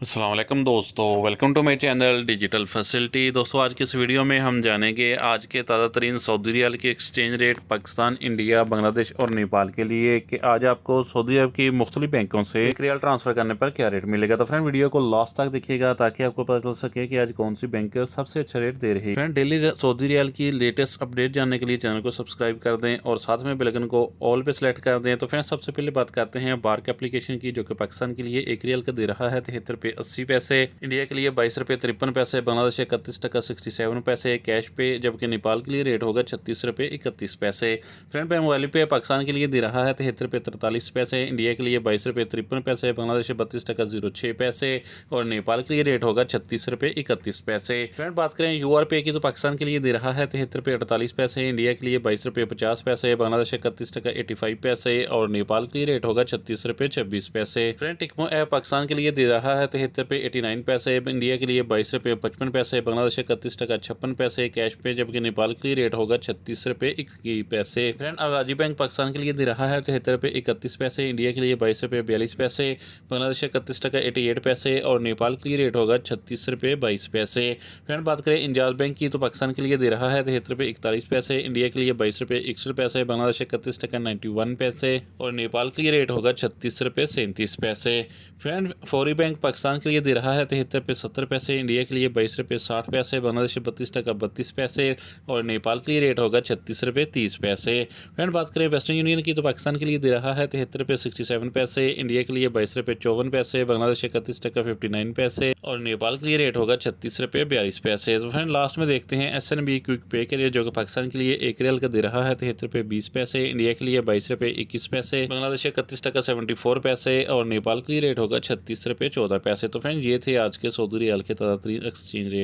अस्सलाम वालेकुम दोस्तों, welcome to my channel digital facility. दोस्तों आज की इस वीडियो में हम जानेंगे आज के ताज़ा तरीन सऊदी रियाल के exchange rate Pakistan, India, Bangladesh और नेपाल के लिए कि आज आपको सऊदी अरब की मुख्तलिफ बैंकों से एक रियाल ट्रांसफ़र करने पर क्या रेट मिलेगा। तो फ्रेंड वीडियो को लास्ट तक देखिएगा ताकि आपको पता चल सके कि आज कौन सी बैंक सबसे अच्छा रेट दे रही है। फ्रेंड डेली सऊदी रियाल की लेटेस्ट अपडेट जानने के लिए चैनल को सब्सक्राइब कर दें और साथ में बेल आइकन को ऑल पे सेलेक्ट कर दें। तो फ्रेंड सबसे पहले बात करते हैं बार्क एप्लीकेशन की, जो कि पाकिस्तान के लिए एक रियाल का दे रहा है 73 रुपये 80 पैसे, इंडिया के लिए 22 रुपये 53 पैसे, बांग्लादेश 31 टका 67 पैसे कैश पे, जबकि नेपाल के लिए रेट होगा 36 रुपये 31 पैसे। फ्रेंड पे मोबाइल पे पाकिस्तान के लिए दे रहा है 73 रुपये 43 पैसे, इंडिया के लिए 22 रुपये 53 पैसे, बांग्लादेश 32 टका 06 पैसे और नेपाल के लिए रेट होगा 36 रुपये 31 पैसे। फ्रेंड बात करें यूआर पे की तो पाकिस्तान के लिए दे रहा है 73 रुपये 48 पैसे, इंडिया के लिए 22 रुपये 50 पैसे, बांग्लादेश 31 टका 85 पैसे और नेपाल के लिए रेट होगा 36 रुपये 26 पैसे। फ्रेंड टिकमो ऐप पाकिस्तान के लिए दे रहा है 73 रुपये 89 पैसे, इंडिया के लिए 22 रुपये 55 पैसे, बांग्लादेश 31 टका 56 पैसे कैश पे, जबकि नेपाल के लिए रेट होगा 36 रुपये 21 पैसे। फ्रेंड अलाजी बैंक पाकिस्तान के लिए दे रहा है 73 रुपये 31 पैसे, इंडिया के लिए 22 रुपये 42 पैसे, बांग्लादेश 31 टका 88 पैसे और नेपाल के लिए रेट होगा 36 रुपये 22 पैसे। फ्रेंड बात करें इंजाज बैंक की तो पाकिस्तान के लिए दे रहा है 73 रुपये 41 पैसे, इंडिया के लिए 22 रुपये 61 पैसे, बांग्लादेश 31 टका 91 पैसे और नेपाल के लिए रेट होगा 36 रुपये 37 पैसे। फ्रेंड फौरी बैंक पाकिस्तान के लिए दे रहा है 73 रुपये 70 पैसे, इंडिया के लिए 22 रुपये 60 पैसे, बांग्लादेश 32 टका 32 पैसे और नेपाल के लिए रेट होगा 36 रुपये 30 पैसे। फ्रेंड बात करें वेस्टर्न यूनियन की तो पाकिस्तान के लिए दे रहा है 73 रुपये 67 पैसे, इंडिया के लिए 22 रुपये 54 पैसे, बांग्लादेश 31 टका 59 पैसे और नेपाल के लिए रेट होगा 36 रुपये 42 पैसे। तो फ्रेंड लास्ट में देखते हैं SNB क्विक पे के लिए, जो कि पाकिस्तान के लिए एक रियाल का दे रहा है 73 रुपये 20 पैसे, इंडिया के लिए 22 रुपये 21 पैसे, बांग्लादेश 31 टका 74 पैसे और नेपाल के लिए रेट होगा 36 रुपये 14 पैसे। तो फ्रेंड ये थे आज के सऊदी रियाल के ताज़ा तरीन एक्सचेंज रेट।